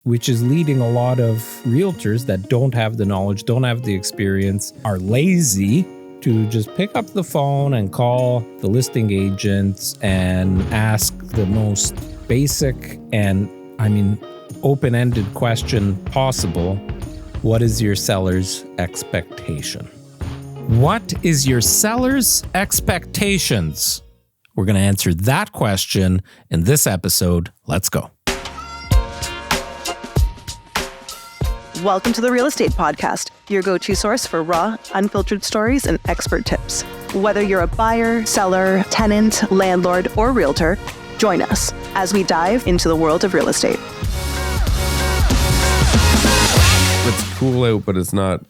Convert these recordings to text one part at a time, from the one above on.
which is leading a lot of realtors that don't have the knowledge, don't have the experience, are lazy to just pick up the phone and call the listing agents and ask the most basic and, open-ended question possible. What is your seller's expectation? What is your seller's expectations? We're going to answer that question in this episode. Let's go. Welcome to the Real Estate Podcast, your go-to source for raw, unfiltered stories and expert tips. Whether you're a buyer, seller, tenant, landlord, or realtor, join us as we dive into the world of real estate. It's cool out, but it's not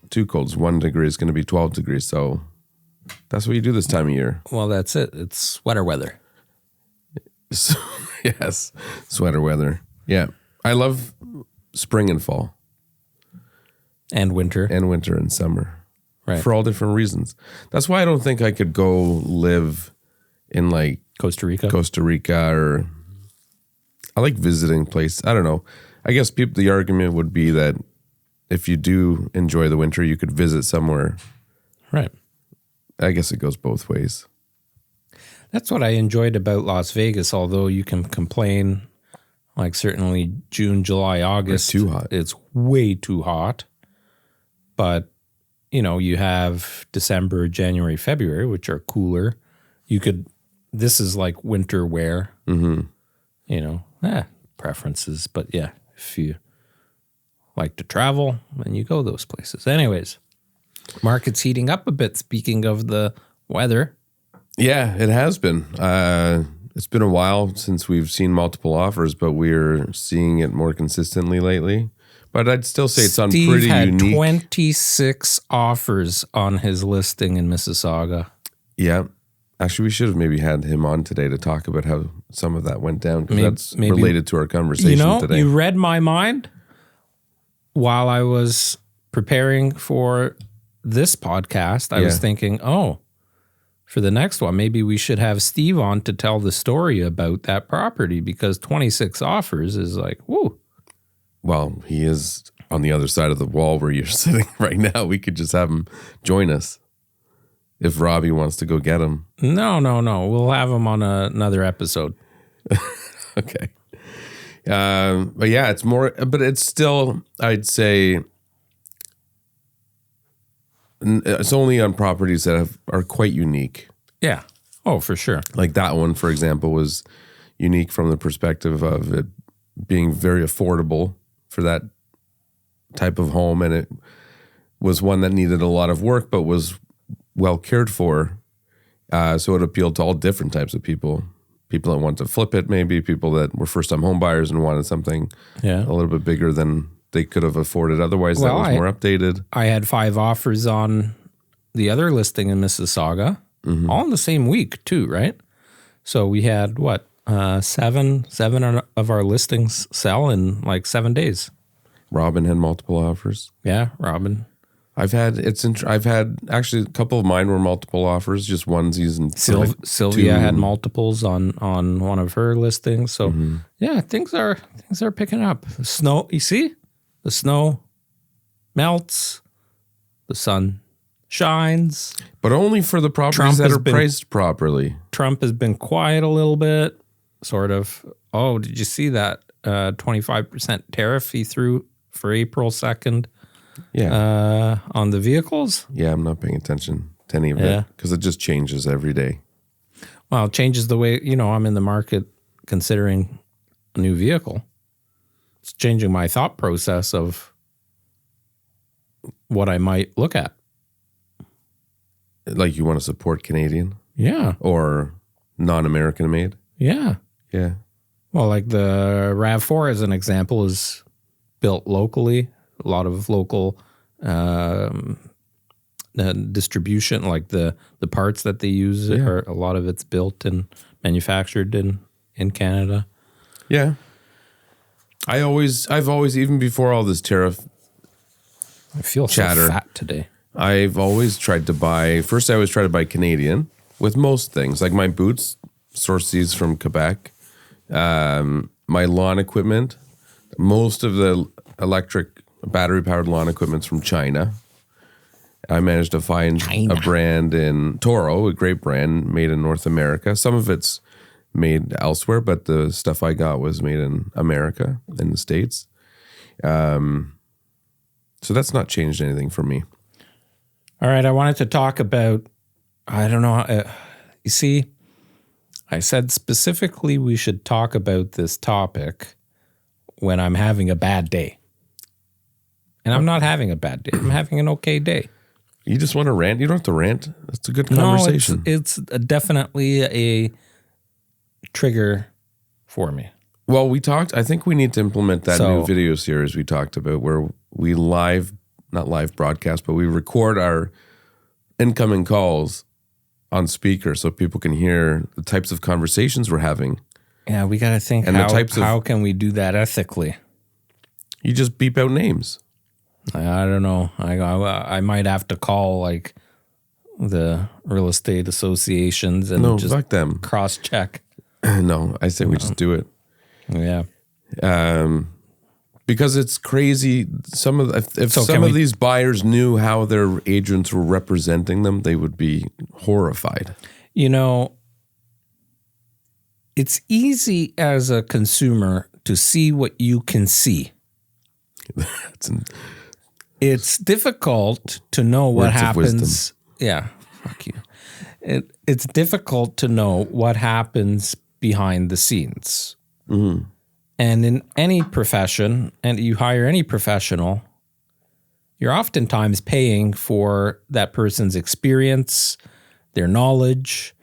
too cold. It's 1 degree. It's going to be 12 degrees. So that's what you do this time of year. Well, that's it. It's sweater weather. Yes, sweater weather. Yeah. I love spring and fall. And winter. And summer. Right. For all different reasons. That's why I don't think I could go live in like Costa Rica, or I like visiting places. I don't know. I guess the argument would be that if you do enjoy the winter, you could visit somewhere. Right. I guess it goes both ways. That's what I enjoyed about Las Vegas, although you can complain, like certainly June, July, August. It's too hot. It's way too hot. But, you have December, January, February, which are cooler. This is like winter wear, preferences. But yeah, if you like to travel, then you go those places. Anyways, market's heating up a bit. Speaking of the weather. Yeah, it has been. It's been a while since we've seen multiple offers, but we're seeing it more consistently lately. But I'd still say it's on pretty unique. Steve had 26 offers on his listing in Mississauga. Yeah. Actually, we should have maybe had him on today to talk about how some of that went down, because that's related to our conversation today. You read my mind while I was preparing for this podcast. I was thinking, for the next one, maybe we should have Steve on to tell the story about that property, because 26 offers is like, woo. Well, he is on the other side of the wall where you're sitting right now. We could just have him join us if Robbie wants to go get him. No. We'll have him on another episode. Okay. But yeah, it's more, but it's still, I'd say, it's only on properties that are quite unique. Yeah. Oh, for sure. Like that one, for example, was unique from the perspective of it being very affordable for that type of home. And it was one that needed a lot of work, but was well cared for. So it appealed to all different types of people. People that want to flip it, maybe people that were first-time home buyers and wanted something a little bit bigger than they could have afforded otherwise. That was more updated. I had 5 offers on the other listing in Mississauga, all in the same week too, right? So we had seven of our listings sell in like 7 days. Robin had multiple offers. Yeah, Robin. I've had actually a couple of mine were multiple offers, just onesies, and Sylvia had multiples on one of her listings. So yeah, things are picking up. The snow, you see, the snow melts, the sun shines, but only for the properties that are priced properly. Trump has been quiet a little bit, sort of. Oh, did you see that 25% tariff he threw for April 2nd? Yeah. On the vehicles? Yeah, I'm not paying attention to any of it because it just changes every day. Well, it changes the way, I'm in the market considering a new vehicle. It's changing my thought process of what I might look at. Like you want to support Canadian? Yeah. Or non-American made? Yeah. Yeah. Well, like the RAV4 as an example is built locally. A lot of local distribution, like the parts that they use, are a lot of it's built and manufactured in Canada. Yeah. I've always, even before all this tariff I feel chatter, so fat today. I've always tried to buy, first I always try to buy Canadian with most things. Like my boots, source these from Quebec. My lawn equipment, Most of the electric battery-powered lawn equipment's from China. I managed to find a brand in Toro, a great brand made in North America. Some of it's made elsewhere, but the stuff I got was made in America, in the States. So that's not changed anything for me. All right, I wanted to talk about, I don't know, you see, I said specifically we should talk about this topic when I'm having a bad day. And I'm not having a bad day. I'm having an okay day. You just want to rant? You don't have to rant. It's a good conversation. No, it's definitely a trigger for me. Well, I think we need to implement that new video series we talked about where we not live broadcast, but we record our incoming calls on speaker so people can hear the types of conversations we're having. Yeah, we got to think and how can we do that ethically? You just beep out names. I don't know. I might have to call like the real estate associations and just fuck them. Cross-check. No, I say we just do it. Yeah. Because it's crazy. If some of these buyers knew how their agents were representing them, they would be horrified. You know, it's easy as a consumer to see what you can see. It's difficult to know what happens. Yeah, fuck you. It's difficult to know what happens behind the scenes. Mm-hmm. And in any profession, and you hire any professional, you're oftentimes paying for that person's experience, their knowledge,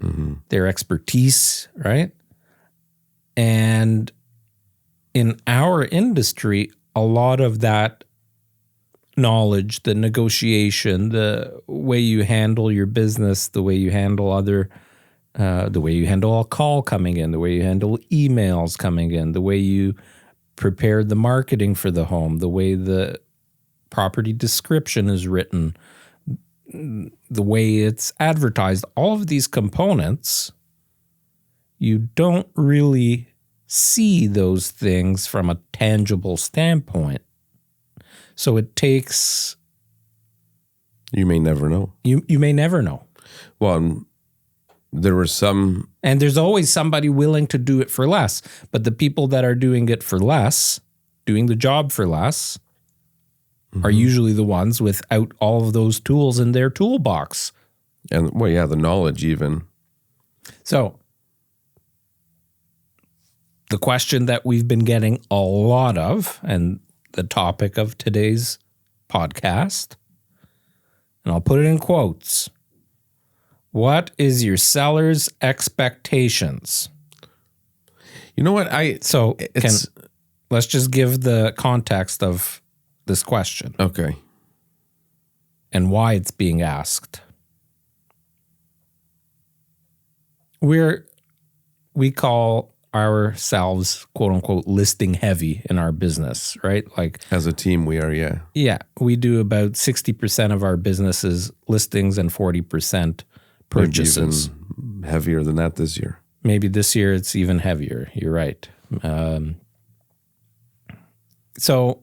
their expertise, right? And in our industry, a lot of that knowledge, the negotiation, the way you handle your business, the way you handle the way you handle a call coming in, the way you handle emails coming in, the way you prepare the marketing for the home, the way the property description is written, the way it's advertised, all of these components, you don't really see those things from a tangible standpoint. So it takes... You may never know. You may never know. Well, there were some... And there's always somebody willing to do it for less. But the people that are doing it for less, doing the job for less, are usually the ones without all of those tools in their toolbox. And, well, yeah, the knowledge even. So, the question that we've been getting a lot of, and the topic of today's podcast, and I'll put it in quotes. What is your seller's expectations? You know what? Let's just give the context of this question. Okay. And why it's being asked. We call ourselves, quote unquote, listing heavy in our business, right? Like as a team, we are, yeah. Yeah. We do about 60% of our businesses listings and 40% purchases. Maybe even heavier than that this year. Maybe this year it's even heavier. You're right. So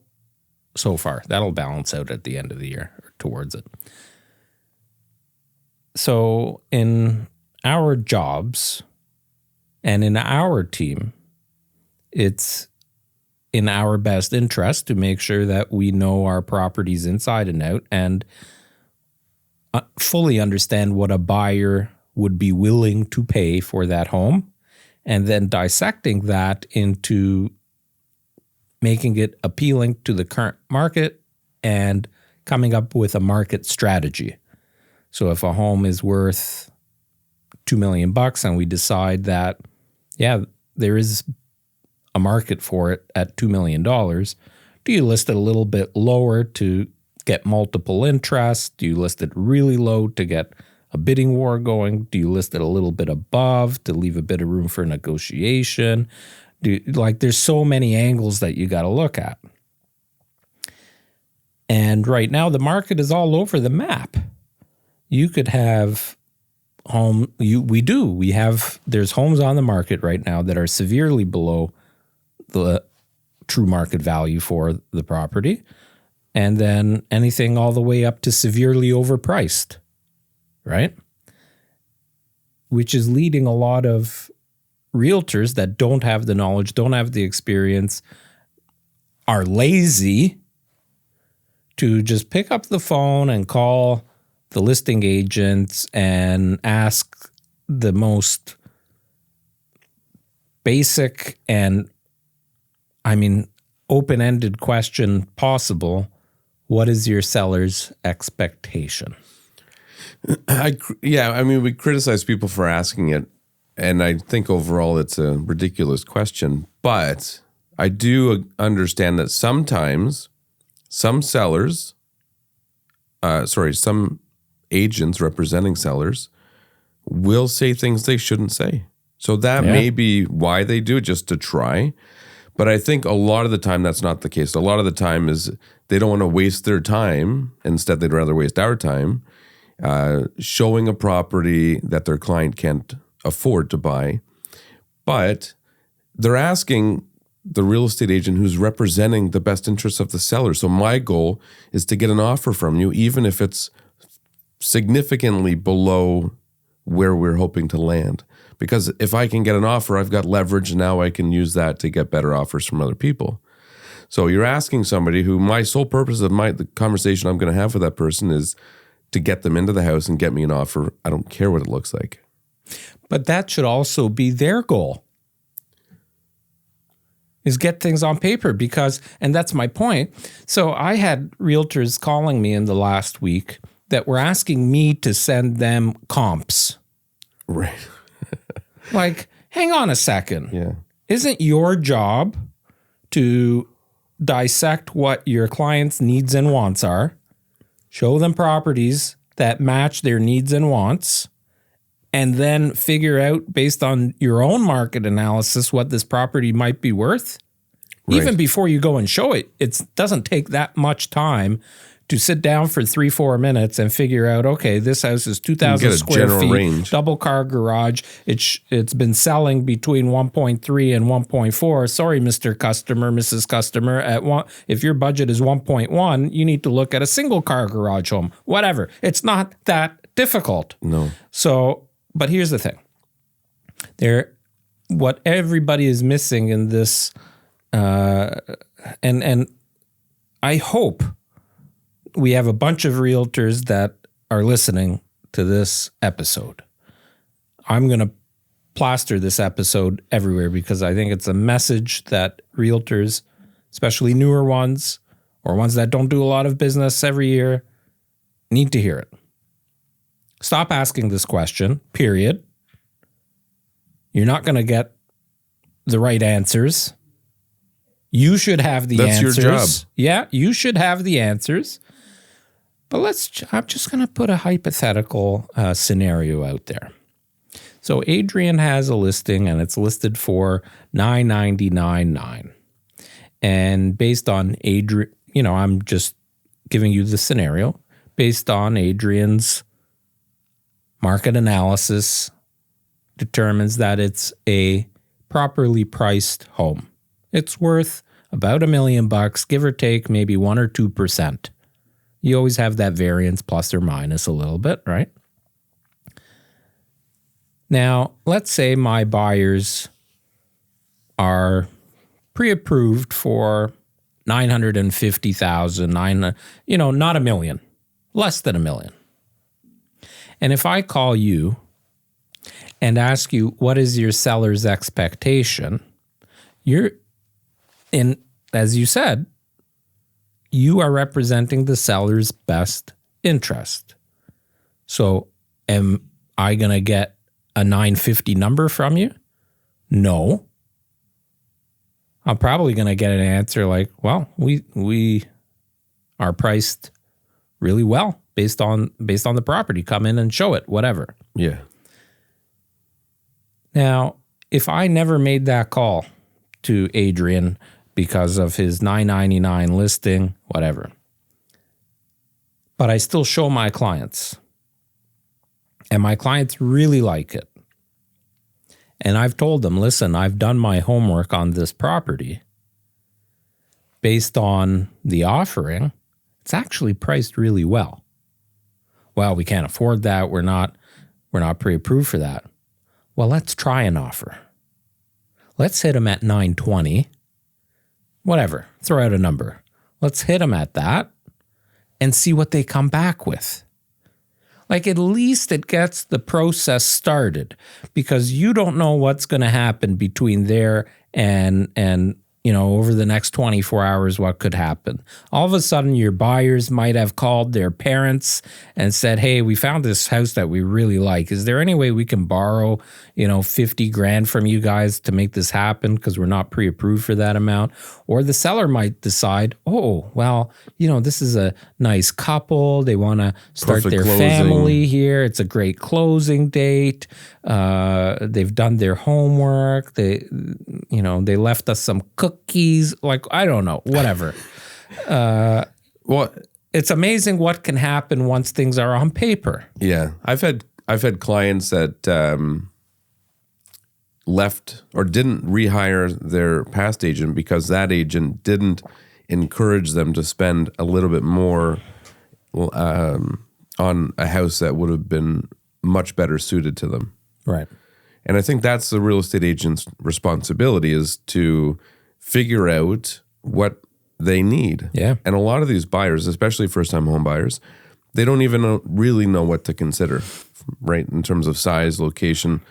far, that'll balance out at the end of the year or towards it. So in our jobs and in our team, it's in our best interest to make sure that we know our properties inside and out and fully understand what a buyer would be willing to pay for that home, and then dissecting that into making it appealing to the current market and coming up with a market strategy. So if a home is worth $2 million and we decide that, yeah, there is a market for it at $2 million, do you list it a little bit lower to get multiple interest? Do you list it really low to get a bidding war going? Do you list it a little bit above to leave a bit of room for negotiation? There's so many angles that you got to look at. And right now the market is all over the map. You could have there's homes on the market right now that are severely below the true market value for the property. And then anything all the way up to severely overpriced, right? Which is leading a lot of realtors that don't have the knowledge, don't have the experience, are lazy to just pick up the phone and call the listing agents and ask the most basic and, open-ended question possible. What is your seller's expectation? We criticize people for asking it, and I think overall it's a ridiculous question. But I do understand that sometimes some agents representing sellers will say things they shouldn't say. So that may be why they do it, just to try. But I think a lot of the time that's not the case. A lot of the time is they don't want to waste their time. Instead, they'd rather waste our time showing a property that their client can't afford to buy. But they're asking the real estate agent who's representing the best interests of the seller. So my goal is to get an offer from you, even if it's significantly below where we're hoping to land. Because if I can get an offer, I've got leverage, and now I can use that to get better offers from other people. So you're asking somebody who my sole purpose of the conversation I'm going to have with that person is to get them into the house and get me an offer. I don't care what it looks like. But that should also be their goal, is get things on paper, because, and that's my point. So I had realtors calling me in the last week that were asking me to send them comps. Right. Like, hang on a second. Yeah. Isn't your job to dissect what your client's needs and wants are, show them properties that match their needs and wants, and then figure out based on your own market analysis what this property might be worth? Right. Even before you go and show it, it doesn't take that much time to sit down for 3-4 minutes and figure out, okay, this house is 2,000 square feet, range. Double car garage. It's been selling between 1.3 and 1.4. Sorry, Mr. Customer, Mrs. Customer. If your budget is 1.1, you need to look at a single car garage home. Whatever. It's not that difficult. No. So, but here's the thing. What everybody is missing in this, and I hope we have a bunch of realtors that are listening to this episode. I'm going to plaster this episode everywhere because I think it's a message that realtors, especially newer ones or ones that don't do a lot of business every year, need to hear it. Stop asking this question, period. You're not going to get the right answers. You should have the answers. That's your job. Yeah, you should have the answers. But I'm just going to put a hypothetical scenario out there. So Adrian has a listing and it's listed for $999.9. And based on Adrian, I'm just giving you the scenario. Based on Adrian's market analysis, determines that it's a properly priced home. It's worth about $1 million, give or take maybe 1 or 2%. You always have that variance plus or minus a little bit, right? Now, let's say my buyers are pre-approved for $950,000, not $1 million, less than $1 million. And if I call you and ask you, what is your seller's expectation? As you said, you are representing the seller's best interest. So am I going to get a $950 number from you? No. I'm probably going to get an answer like, well, we are priced really well based on the property. Come in and show it, whatever. Yeah. Now, if I never made that call to Adrian because of his $999 listing, whatever, but I still show my clients, and my clients really like it, and I've told them, listen, I've done my homework on this property, based on the offering, it's actually priced really well. Well, we can't afford that. We're not pre-approved for that. Well, let's try an offer. Let's hit them at 920. Whatever, throw out a number. Let's hit them at that and see what they come back with. Like, at least it gets the process started, because you don't know what's going to happen between there and over the next 24 hours, what could happen. All of a sudden, your buyers might have called their parents and said, hey, we found this house that we really like. Is there any way we can borrow, $50,000 from you guys to make this happen, because we're not pre-approved for that amount? Or the seller might decide, oh, well, this is a nice couple. They want to start Perfect their closing. family here. It's a great closing date. They've done their homework. They left us some cookies. Like, I don't know, whatever. Well, It's amazing what can happen once things are on paper. yeah, I've had clients that left or didn't rehire their past agent because that agent didn't encourage them to spend a little bit more on a house that would have been much better suited to them. Right. And I think that's the real estate agent's responsibility, is to figure out what they need. Yeah. And a lot of these buyers, especially first-time home buyers, they don't even really know what to consider, right? In terms of size, location,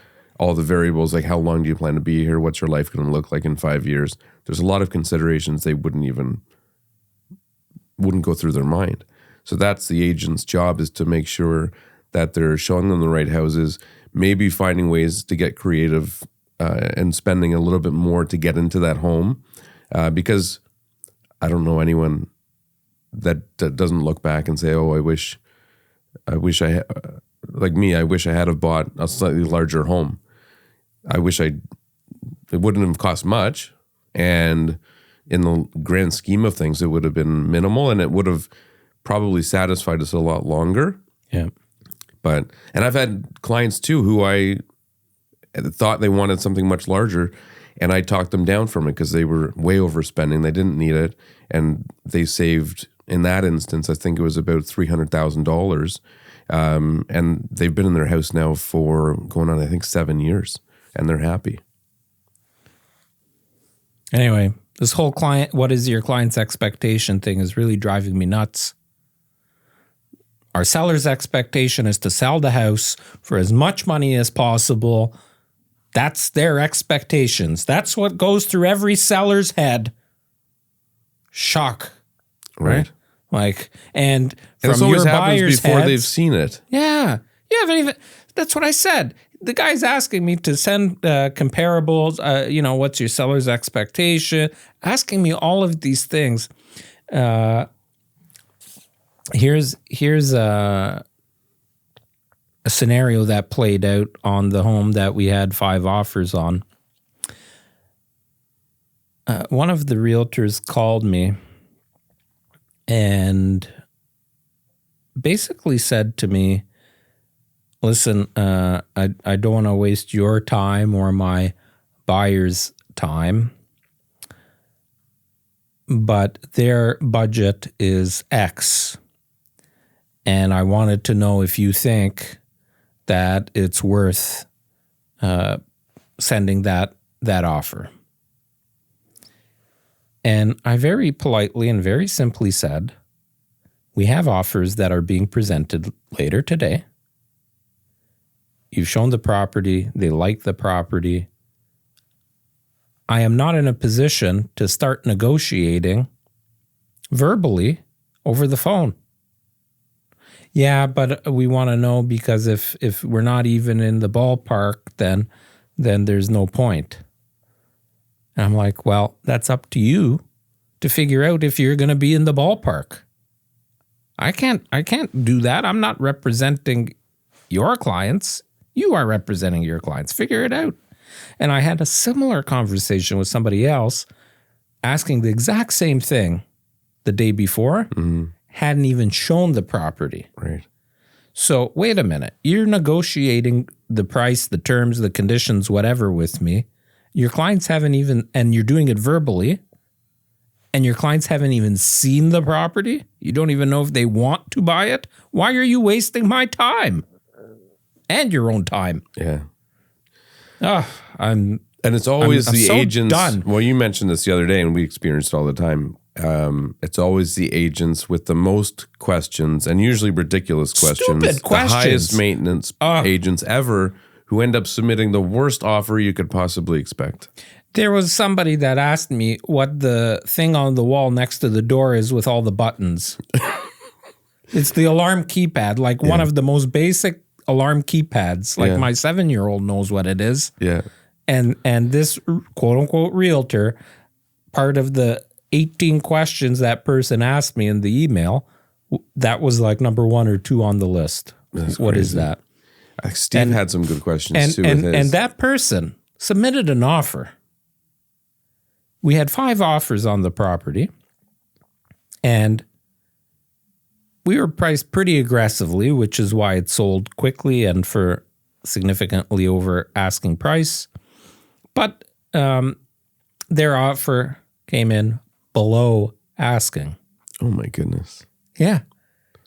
all the variables, like how long do you plan to be here? What's your life going to look like in 5 years? There's a lot of considerations they wouldn't go through their mind. So that's the agent's job, is to make sure that they're showing them the right houses, maybe finding ways to get creative and spending a little bit more to get into that home. Because I don't know anyone that doesn't look back and say, oh, I wish I like me, I wish I had have bought a slightly larger home. I wish it wouldn't have cost much. And in the grand scheme of things, it would have been minimal, and it would have probably satisfied us a lot longer. Yeah. And I've had clients too who I thought they wanted something much larger, and I talked them down from it because they were way overspending. They didn't need it, and they saved, in that instance, I think it was about $300,000. And they've been in their house now for going on, I think, 7 years, and they're happy. Anyway, this whole what is your client's expectation thing is really driving me nuts. Our seller's expectation is to sell the house for as much money as possible. That's their expectations. That's what goes through every seller's head. Shock. Right. Like, and this from always your happens buyer's before heads, they've seen it. Yeah. You haven't even, that's what I said. The guy's asking me to send comparables, what's your seller's expectation, asking me all of these things. Here's a scenario that played out on the home that we had 5 offers on. One of the realtors called me and basically said to me, listen, I don't want to waste your time or my buyer's time, but their budget is X. And I wanted to know if you think that it's worth sending that offer. And I very politely and very simply said, we have offers that are being presented later today. You've shown the property. They like the property. I am not in a position to start negotiating verbally over the phone. Yeah, but we want to know, because if we're not even in the ballpark, then there's no point. And I'm like, well, that's up to you to figure out if you're going to be in the ballpark. I can't do that. I'm not representing your clients. You are representing your clients. Figure it out. And I had a similar conversation with somebody else asking the exact same thing the day before. Mm-hmm. Hadn't even shown the property. Right. So wait a minute. You're negotiating the price, the terms, the conditions, whatever with me. Your clients haven't even, and you're doing it verbally, and your clients haven't even seen the property? You don't even know if they want to buy it? Why are you wasting my time and your own time? Yeah. And it's always the so agents. done. Well, you mentioned this the other day, and we experienced it all the time. It's always the agents with the most questions, and usually ridiculous questions. Stupid questions. The highest maintenance agents ever, who end up submitting the worst offer you could possibly expect. There was somebody that asked me what the thing on the wall next to the door is with all the buttons. It's the alarm keypad, like one of the most basic alarm keypads. Like my 7-year-old knows what it is. Yeah. And this quote unquote realtor, part of the 18 questions that person asked me in the email, that was like number 1 or 2 on the list. What is that? Steve had some good questions too with his. And that person submitted an offer. We had 5 offers on the property, and we were priced pretty aggressively, which is why it sold quickly and for significantly over asking price. But their offer came in below asking. Oh my goodness. Yeah.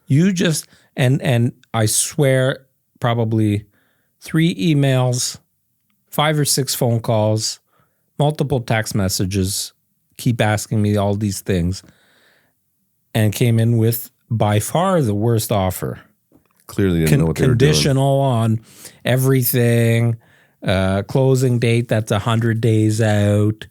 You just, and I swear probably 3 emails, 5 or 6 phone calls, multiple text messages, keep asking me all these things, and came in with by far the worst offer. Clearly didn't know what they were doing. Conditional on everything, closing date that's 100 days out,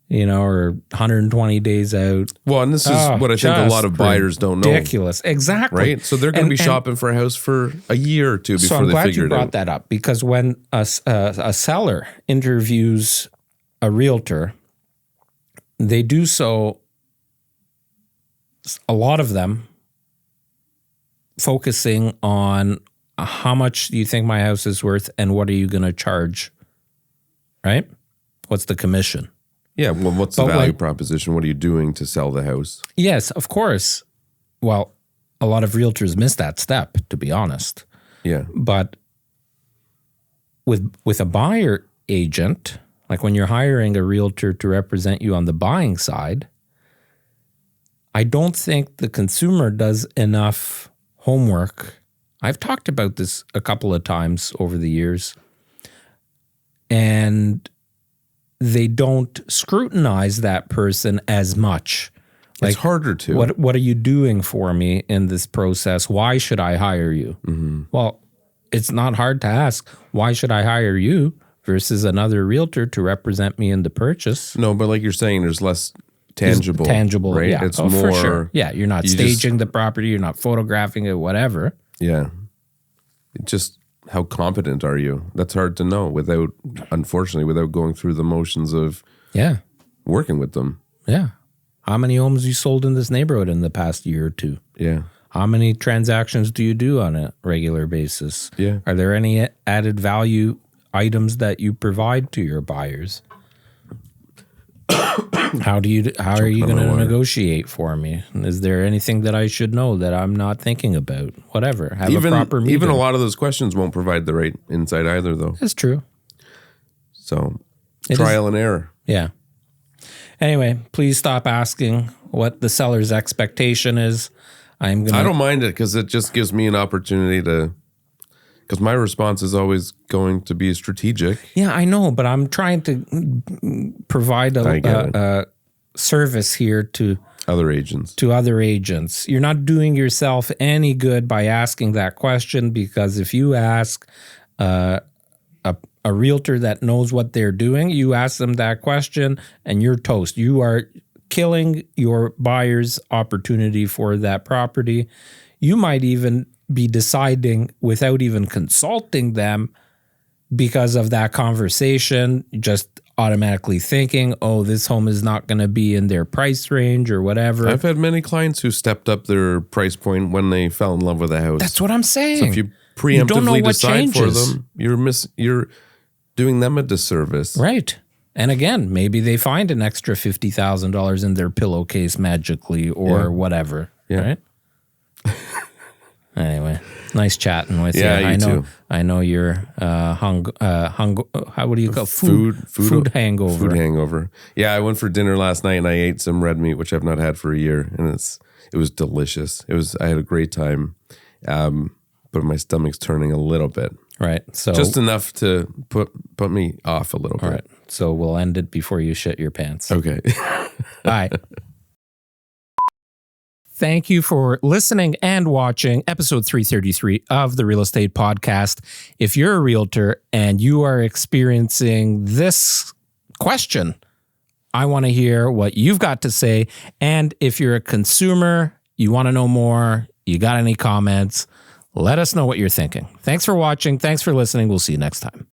or 120 days out. Well, and this is what I think a lot of buyers don't know. Ridiculous. Exactly. Right? So they're going to be shopping for a house for a year or 2 before they figure it out. So I'm glad you brought that up, because when a seller interviews a realtor, they do so, a lot of them, focusing on how much do you think my house is worth and what are you going to charge, right? What's the commission? Yeah, well, what's the value proposition? What are you doing to sell the house? Yes, of course. Well, a lot of realtors miss that step, to be honest. Yeah. But with a buyer agent, like when you're hiring a realtor to represent you on the buying side, I don't think the consumer does enough homework. I've talked about this a couple of times over the years, and they don't scrutinize that person as much. Like, it's harder to. What are you doing for me in this process? Why should I hire you? Mm-hmm. Well, it's not hard to ask, why should I hire you versus another realtor to represent me in the purchase? No, but like you're saying, there's less tangible, right? Yeah. It's more for sure. Yeah, you're not staging the property, you're not photographing it, whatever. Yeah. Just how competent are you? That's hard to know unfortunately, without going through the motions of working with them. Yeah. How many homes you sold in this neighborhood in the past year or 2? Yeah. How many transactions do you do on a regular basis? Yeah. Are there any added value items that you provide to your buyers? How are you going to negotiate for me? Is there anything that I should know that I'm not thinking about? Whatever. Have a proper meeting. Even a lot of those questions won't provide the right insight either, though. That's true. So trial and error. Yeah. Anyway, please stop asking what the seller's expectation is. I don't mind it, because it just gives me an opportunity to. Because my response is always going to be strategic. Yeah, I know, but I'm trying to provide a service here to other agents. You're not doing yourself any good by asking that question, because if you ask a realtor that knows what they're doing, you ask them that question and you're toast. You are killing your buyer's opportunity for that property. You might even be deciding without even consulting them because of that conversation, just automatically thinking, oh, this home is not going to be in their price range or whatever. I've had many clients who stepped up their price point when they fell in love with a house. That's what I'm saying. So if you preemptively decide for them, you're doing them a disservice. Right. And again, maybe they find an extra $50,000 in their pillowcase magically or whatever. Yeah. Right? Anyway, nice chatting with Yeah, you. you too. I know you're what do you call food hangover? Food hangover. Yeah, I went for dinner last night and I ate some red meat, which I've not had for a year, and it was delicious. I had a great time, but my stomach's turning a little bit. Right. So just enough to put me off a little bit. All right. So we'll end it before you shit your pants. Okay. All right. Thank you for listening and watching episode 333 of the Real Estate Podcast. If you're a realtor and you are experiencing this question, I want to hear what you've got to say. And if you're a consumer, you want to know more, you got any comments, let us know what you're thinking. Thanks for watching. Thanks for listening. We'll see you next time.